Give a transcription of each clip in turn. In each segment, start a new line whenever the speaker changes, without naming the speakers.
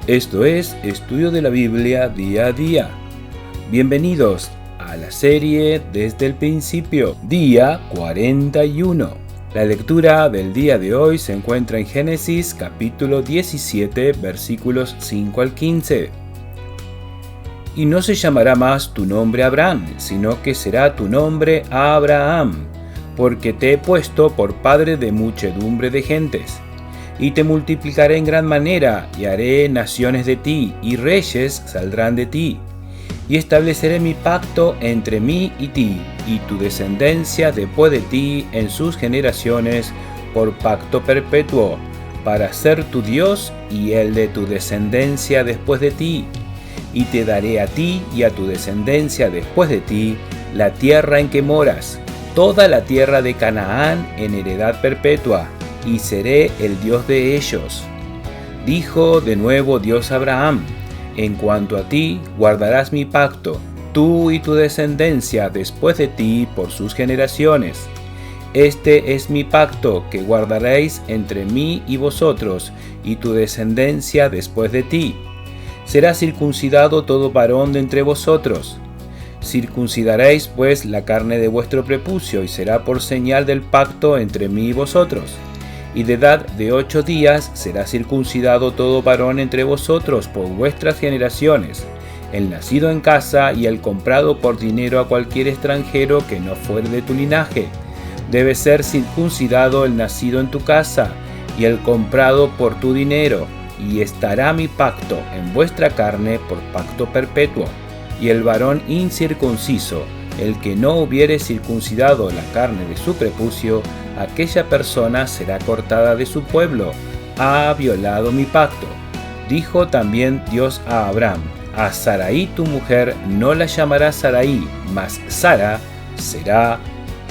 Esto es Estudio de la Biblia Día a Día. Bienvenidos a la serie Desde el Principio, día 41. La lectura del día de hoy se encuentra en Génesis capítulo 17, versículos 5 al 15. Y no se llamará más tu nombre Abraham, sino que será tu nombre Abraham, porque te he puesto por padre de muchedumbre de gentes. Y te multiplicaré en gran manera, y haré naciones de ti, y reyes saldrán de ti. Y estableceré mi pacto entre mí y ti, y tu descendencia después de ti en sus generaciones, por pacto perpetuo, para ser tu Dios y el de tu descendencia después de ti. Y te daré a ti y a tu descendencia después de ti la tierra en que moras, toda la tierra de Canaán en heredad perpetua, y seré el Dios de ellos. Dijo de nuevo Dios a Abraham: en cuanto a ti, guardarás mi pacto, tú y tu descendencia después de ti por sus generaciones. Este es mi pacto que guardaréis entre mí y vosotros, y tu descendencia después de ti. Será circuncidado todo varón de entre vosotros. Circuncidaréis pues la carne de vuestro prepucio, y será por señal del pacto entre mí y vosotros. Y de edad de 8 días será circuncidado todo varón entre vosotros por vuestras generaciones, el nacido en casa y el comprado por dinero a cualquier extranjero que no fuere de tu linaje. Debe ser circuncidado el nacido en tu casa y el comprado por tu dinero, y estará mi pacto en vuestra carne por pacto perpetuo. Y el varón incircunciso, el que no hubiere circuncidado la carne de su prepucio, aquella persona será cortada de su pueblo. Ha violado mi pacto. Dijo también Dios a Abraham: a Sarai tu mujer no la llamarás Sarai, mas Sara será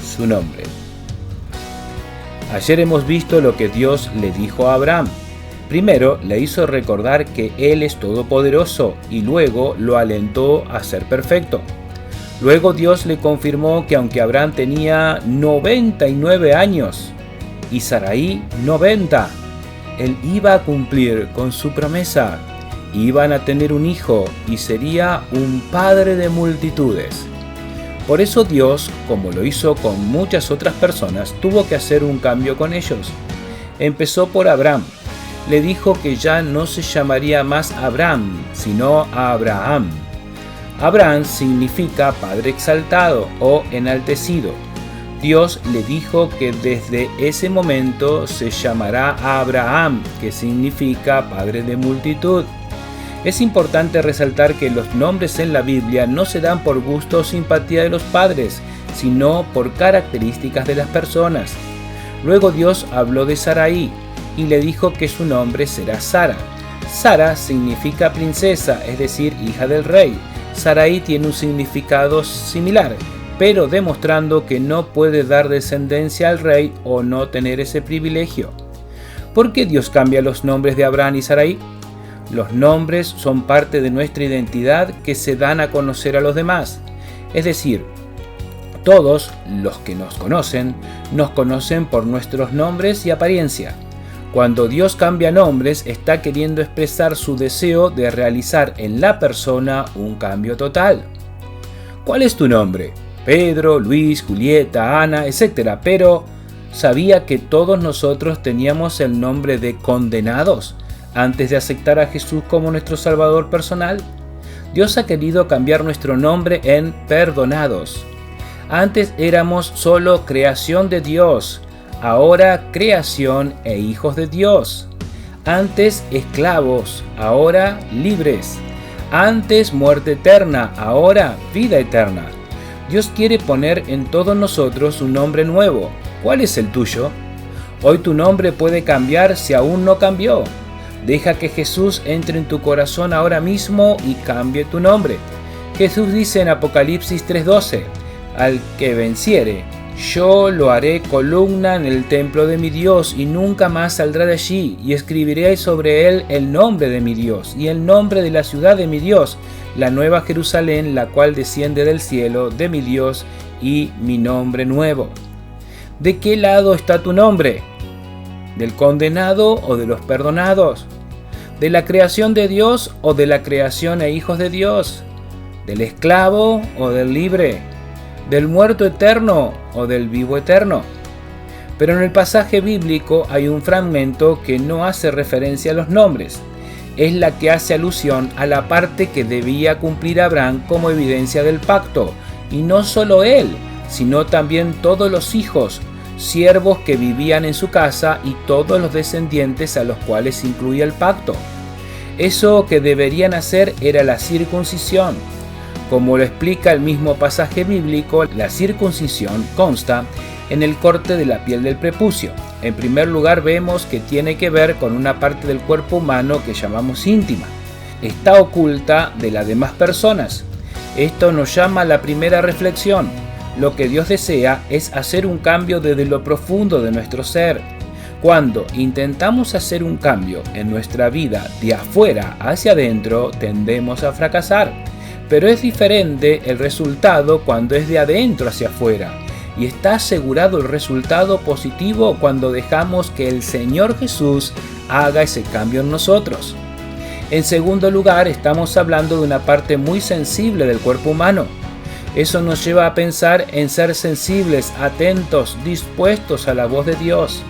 su nombre. Ayer hemos visto lo que Dios le dijo a Abraham. Primero le hizo recordar que Él es todopoderoso y luego lo alentó a ser perfecto. Luego Dios le confirmó que aunque Abraham tenía 99 años y Sarai 90, él iba a cumplir con su promesa. Iban a tener un hijo y sería un padre de multitudes. Por eso Dios, como lo hizo con muchas otras personas, tuvo que hacer un cambio con ellos. Empezó por Abraham. Le dijo que ya no se llamaría más Abraham, sino Abraham. Abraham significa padre exaltado o enaltecido. Dios le dijo que desde ese momento se llamará Abraham, que significa padre de multitud. Es importante resaltar que los nombres en la Biblia no se dan por gusto o simpatía de los padres, sino por características de las personas. Luego Dios habló de Sarai y le dijo que su nombre será Sara. Sara significa princesa, es decir, hija del rey. Sarai tiene un significado similar, pero demostrando que no puede dar descendencia al rey o no tener ese privilegio. ¿Por qué Dios cambia los nombres de Abraham y Sarai? Los nombres son parte de nuestra identidad que se dan a conocer a los demás. Es decir, todos los que nos conocen por nuestros nombres y apariencia. Cuando Dios cambia nombres, está queriendo expresar su deseo de realizar en la persona un cambio total. ¿Cuál es tu nombre? Pedro, Luis, Julieta, Ana, etc. Pero, ¿sabía que todos nosotros teníamos el nombre de condenados antes de aceptar a Jesús como nuestro Salvador personal? Dios ha querido cambiar nuestro nombre en perdonados. Antes éramos solo creación de Dios. Ahora creación e hijos de Dios. Antes esclavos, ahora libres. Antes muerte eterna, ahora vida eterna. Dios quiere poner en todos nosotros un nombre nuevo. ¿Cuál es el tuyo? Hoy tu nombre puede cambiar si aún no cambió. Deja que Jesús entre en tu corazón ahora mismo y cambie tu nombre. Jesús dice en Apocalipsis 3:12: al que venciere, yo lo haré columna en el templo de mi Dios y nunca más saldrá de allí, y escribiré sobre él el nombre de mi Dios y el nombre de la ciudad de mi Dios, la nueva Jerusalén, la cual desciende del cielo de mi Dios, y mi nombre nuevo. ¿De qué lado está tu nombre? ¿Del condenado o de los perdonados? ¿De la creación de Dios o de la creación e hijos de Dios? ¿Del esclavo o del libre? ¿Del muerto eterno o del vivo eterno? Pero en el pasaje bíblico hay un fragmento que no hace referencia a los nombres. Es la que hace alusión a la parte que debía cumplir Abraham como evidencia del pacto, y no solo él, sino también todos los hijos, siervos que vivían en su casa y todos los descendientes a los cuales incluía el pacto. Eso que deberían hacer era la circuncisión. Como lo explica el mismo pasaje bíblico, la circuncisión consta en el corte de la piel del prepucio. En primer lugar, vemos que tiene que ver con una parte del cuerpo humano que llamamos íntima. Está oculta de las demás personas. Esto nos llama a la primera reflexión. Lo que Dios desea es hacer un cambio desde lo profundo de nuestro ser. Cuando intentamos hacer un cambio en nuestra vida de afuera hacia adentro, tendemos a fracasar. Pero es diferente el resultado cuando es de adentro hacia afuera. Y está asegurado el resultado positivo cuando dejamos que el Señor Jesús haga ese cambio en nosotros. En segundo lugar, estamos hablando de una parte muy sensible del cuerpo humano. Eso nos lleva a pensar en ser sensibles, atentos, dispuestos a la voz de Dios.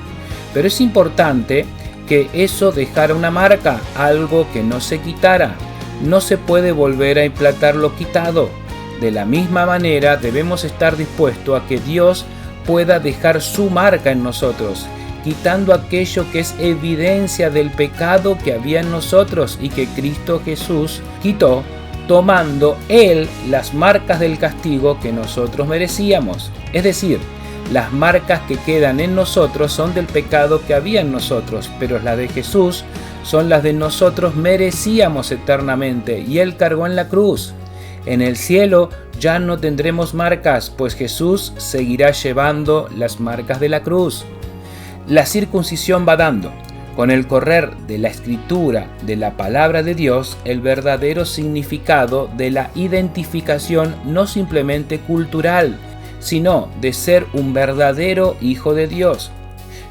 Pero es importante que eso dejara una marca, algo que no se quitara. No se puede volver a implantar lo quitado. De la misma manera debemos estar dispuestos a que Dios pueda dejar su marca en nosotros, quitando aquello que es evidencia del pecado que había en nosotros y que Cristo Jesús quitó, tomando Él las marcas del castigo que nosotros merecíamos. Es decir, las marcas que quedan en nosotros son del pecado que había en nosotros, pero las de Jesús son las de nosotros merecíamos eternamente, y Él cargó en la cruz. En el cielo ya no tendremos marcas, pues Jesús seguirá llevando las marcas de la cruz. La circuncisión va dando, con el correr de la escritura de la palabra de Dios, el verdadero significado de la identificación no simplemente cultural, sino de ser un verdadero hijo de Dios.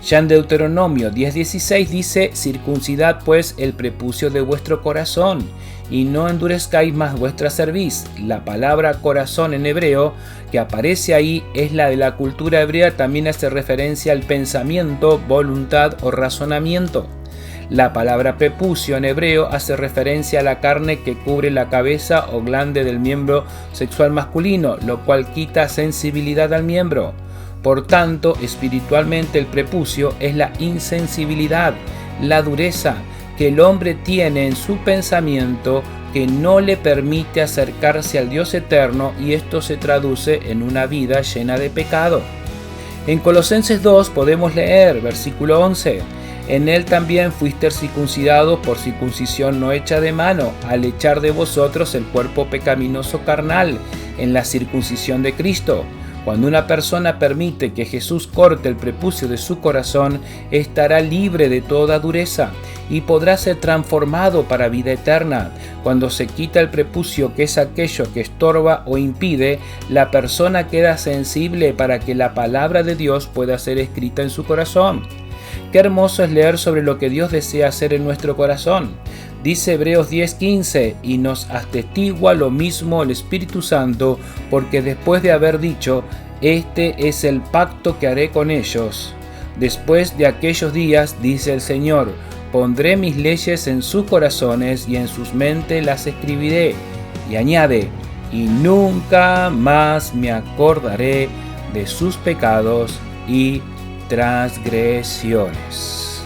Ya en Deuteronomio 10:16 dice: circuncidad pues el prepucio de vuestro corazón, y no endurezcáis más vuestra cerviz. La palabra corazón en hebreo que aparece ahí es la de la cultura hebrea, también hace referencia al pensamiento, voluntad o razonamiento. La palabra prepucio en hebreo hace referencia a la carne que cubre la cabeza o glande del miembro sexual masculino, lo cual quita sensibilidad al miembro. Por tanto, espiritualmente el prepucio es la insensibilidad, la dureza que el hombre tiene en su pensamiento que no le permite acercarse al Dios eterno, y esto se traduce en una vida llena de pecado. En Colosenses 2 podemos leer, versículo 11, en él también fuisteis circuncidados por circuncisión no hecha de mano, al echar de vosotros el cuerpo pecaminoso carnal, en la circuncisión de Cristo. Cuando una persona permite que Jesús corte el prepucio de su corazón, estará libre de toda dureza y podrá ser transformado para vida eterna. Cuando se quita el prepucio, que es aquello que estorba o impide, la persona queda sensible para que la palabra de Dios pueda ser escrita en su corazón. Qué hermoso es leer sobre lo que Dios desea hacer en nuestro corazón. Dice Hebreos 10:15, y nos atestigua lo mismo el Espíritu Santo, porque después de haber dicho, este es el pacto que haré con ellos. Después de aquellos días, dice el Señor, pondré mis leyes en sus corazones y en sus mentes las escribiré. Y añade, y nunca más me acordaré de sus pecados y transgresiones.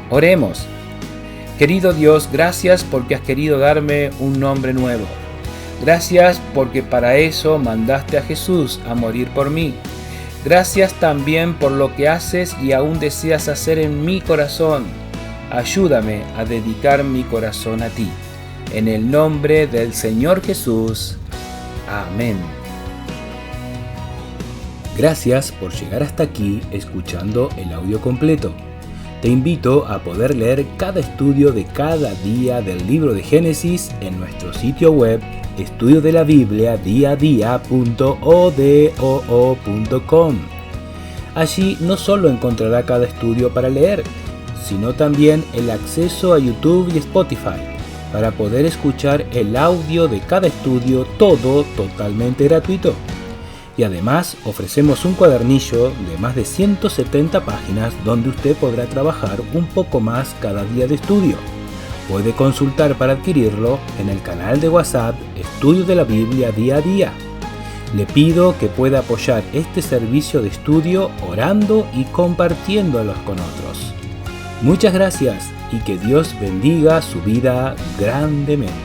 Oremos. Querido Dios, gracias porque has querido darme un nombre nuevo. Gracias porque para eso mandaste a Jesús a morir por mí. Gracias también por lo que haces y aún deseas hacer en mi corazón. Ayúdame a dedicar mi corazón a ti. En el nombre del Señor Jesús. Amén. Gracias por llegar hasta aquí escuchando el audio completo. Te invito a poder leer cada estudio de cada día del libro de Génesis en nuestro sitio web estudiodelabibliadiadia.odoo.com. Allí no solo encontrará cada estudio para leer, sino también el acceso a YouTube y Spotify para poder escuchar el audio de cada estudio, todo totalmente gratuito. Y además ofrecemos un cuadernillo de más de 170 páginas donde usted podrá trabajar un poco más cada día de estudio. Puede consultar para adquirirlo en el canal de WhatsApp Estudio de la Biblia Día a Día. Le pido que pueda apoyar este servicio de estudio orando y compartiéndolos con otros. Muchas gracias y que Dios bendiga su vida grandemente.